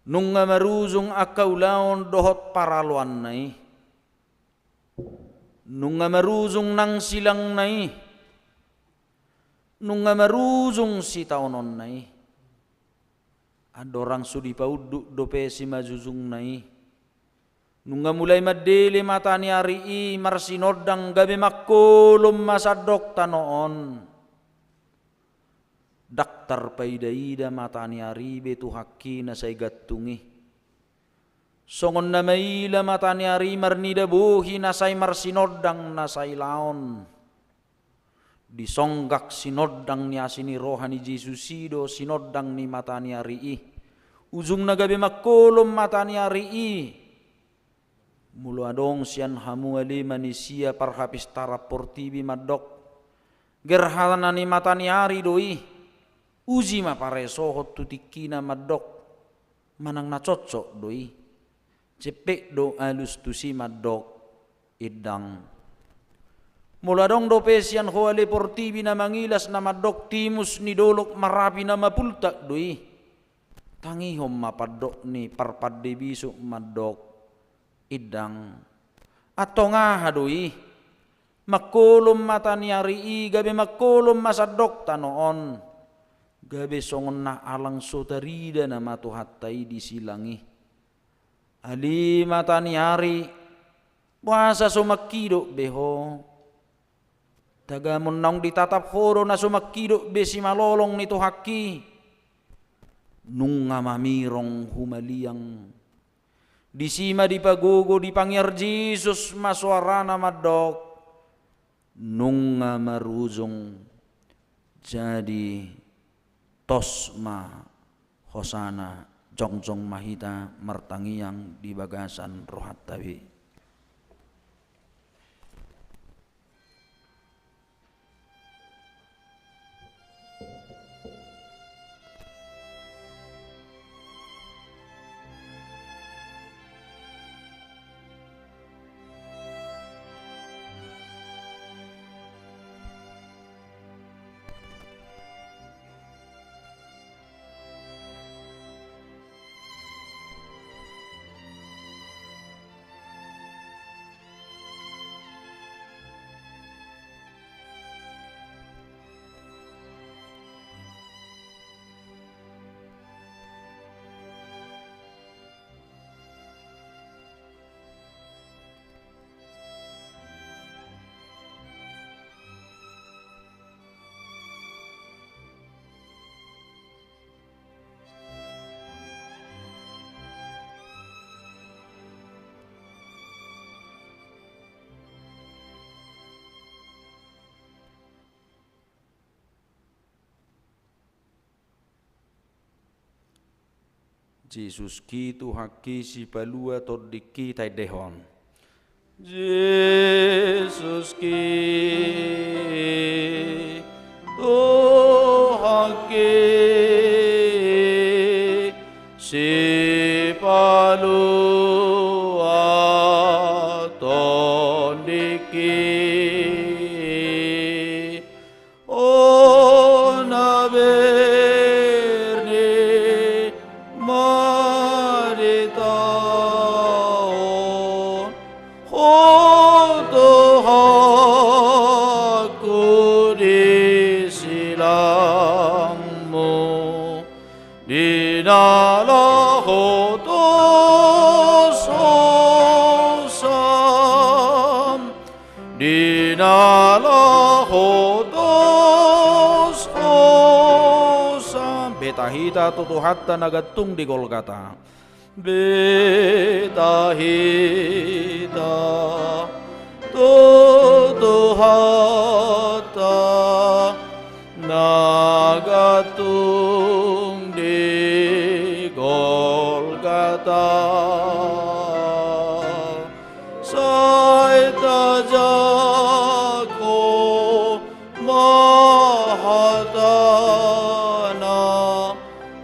S1: nung nga marujung akaulaon dohot paraluan nai, nung nga marujung nang silang nai, nung nga marujung si taonon nai, adorang sudi pauduk dope si majujung nai, nung nga mulai madele mata ni ari marsinodang gabi makulum masadok tanoon, daktar paidaida matani ari betu hakki na say gattungi, songon na maila matani ari marnida buhi na say marsinodang na say laon, disonggak sinodang ni asini rohani Jesusido sinodang ni matani ari ujung na gabi makulum matani ari mulu adong sian hamu ali manisia parhapis tarap portibi madok gerhana ni matani ari doi uji ma pare sohot tutikina madok manang na cocok doi cepek do alus tusi madok idang mula dong do pesian hoale portibi na mangilas na madok timus ni dolok marapi na mapultak doi tangihom mapadok ni parpadde bisuk madok idang atau ngaha doi makulum matani ari gabe makulum masadok tanoon gabe songon na alang sotarida na matuhatay di silangi ali matani hari puasa sumakido beho tagamon naong ditatap horo na sumakido be si malolong nito haki nung nga mamirong humaliang disima di pagogo di pangyar Jesus masuara na madok nung nga marujong jadi tosma hosana jongjong mahita martangiang di bagasan rohat tabi. Jesus kitu haki si palua todiki tai dehon.
S2: Jesus ki tu haki si palua todiki o naberni maritaon hoto haku di silangmu dinala hoto sosam dinala hoto sosam
S1: Betahita tutuhatta nagatung di Golgata.
S2: Betahita tutuhata nagatung di Golgata saita jako mahatana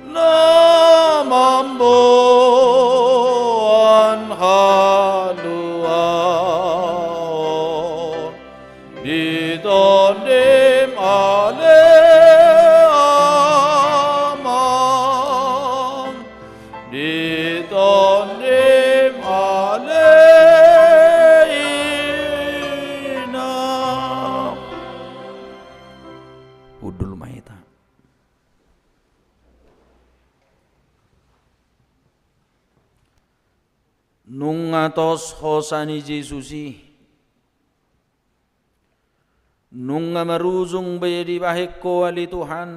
S2: namambuan haluan di donde
S1: udul mahita. Nung atos hosani Jesusi, nung maruzong bayadi baheko ali Tuhan,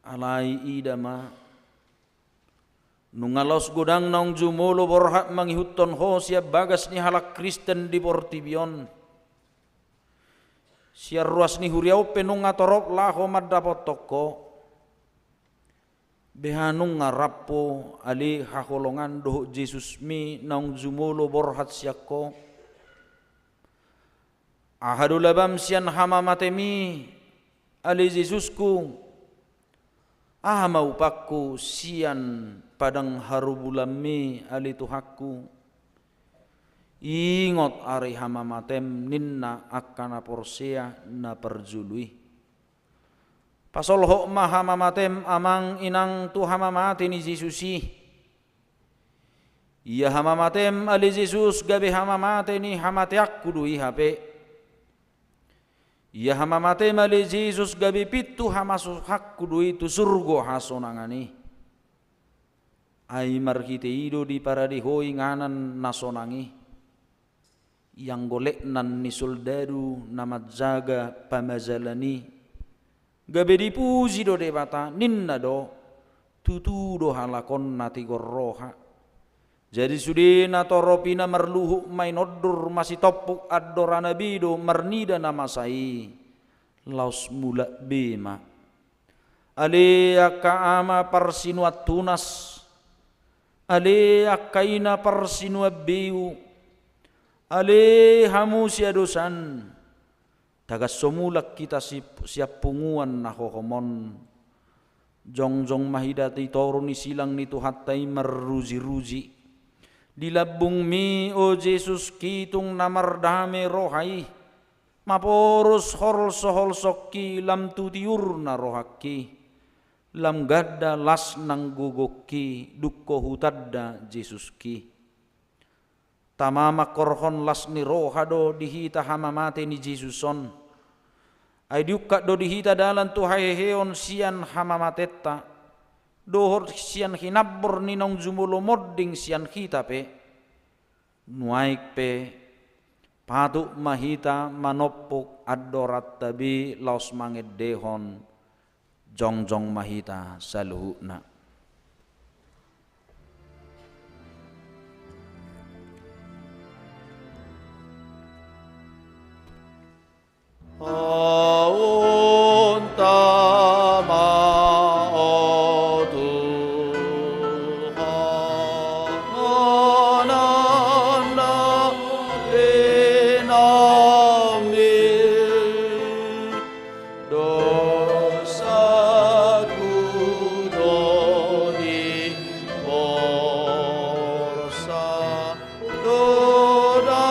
S1: alai idama, nung alos godang naung jumulo borhak mangihutton ho siya bagas ni halak Kristen di Portibion, siya ruas ni huriau penung atorok laho madapot toko, behanung ngarapo ali hakolongan doh Jesus mi naung jumulo borhat siako, ahadu labam sian hama matemi ali Jesusku, mau pakku sian padang harubulami ali Tuhaku, ingot ari hama matem ninna akana porsea na perjului. Pasol ho mahama matem amang inang tu hama mati ni Jesusi. Ia hama matem ali Jesus gabe hama mati ni hamate aku dui hape. Ia hama matem ali Jesus gabe pitu hama hakku dui tu surgo hasonangani. Ai markite ido di paradi hoi nganan nasonangi. Yang golek nan ni soldadu namat jaga pamazalani. Gabe dipuji do debata ninna do tutu do halakon nati gorroha. Jadi sudina toropina merluhu mainodur masih topuk adorana bido mernida nama sai laus mula bema. Ale ama persinuat tunas, ale akaina persinuat biu, ale hamu siadosan. Tagas somulak kita siap punguan na hohomon, jongjong mahidati toruni silang ni tuhatai meruji-ruji, dilabung mi o Jesus kitung namardame rohai, maporos horol sokki lam tutiur na rohaki, lam gadda las nang gugoki dukko hutadda Jesus ki. Tamama korhon las ni rohado dihita hamamate ni Jesuson. Ay diukka do dihita dalan tu haheheon sian hamamatetta. Dohor sian hinabor ni nong jumulo modding sian kita pe. Nuaik pe patuk mahita manopuk adorat tabi laos manged dehon jongjong mahita saluhukna.
S2: Aun tama o Tuhan, ananda dinamil, dosaku doni borsa, dodatar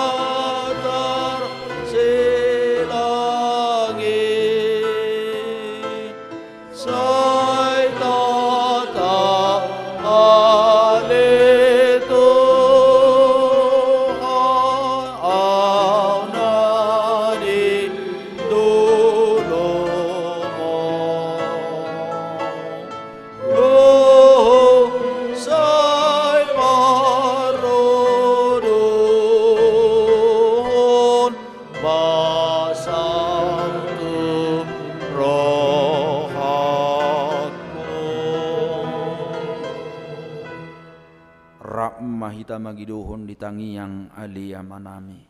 S1: mahita magidohon ditangi yang alia manami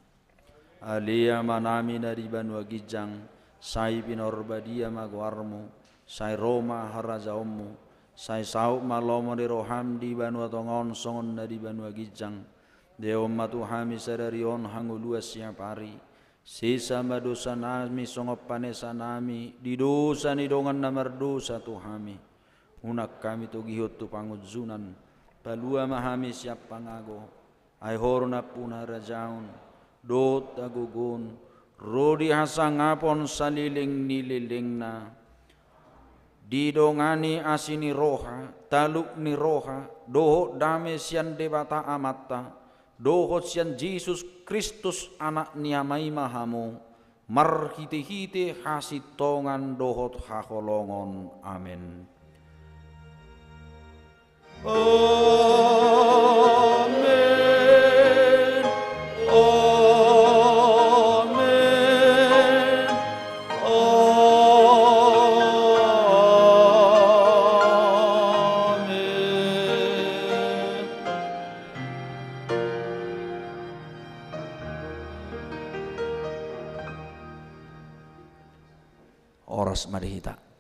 S1: dari Banua Gijang, sai pinorbadia magwarmu, sai Roma harajaomu, sai sau malomo di roham di Banua Tongon songon dari Banua Gijang, deom matuhami sadarion hanguluas siapari, sisa madosa nami songop panesa nami, di dosa ni dongan namar dosa tuhami, unak kami tugihot tu pangudzunan, palua mahami siap pangago, ay horna puna rajaun, dot agugun, rodi hasangapon saliling nililingna, didongani asini roha, taluk ni roha, doho dame sian debata amata, doho sian Jesus Kristus anak niamai mahamu, marhite-hite hasitongan dohot haholongon. Amin.
S2: Amen. Amen. Amen.
S1: Oras madihita.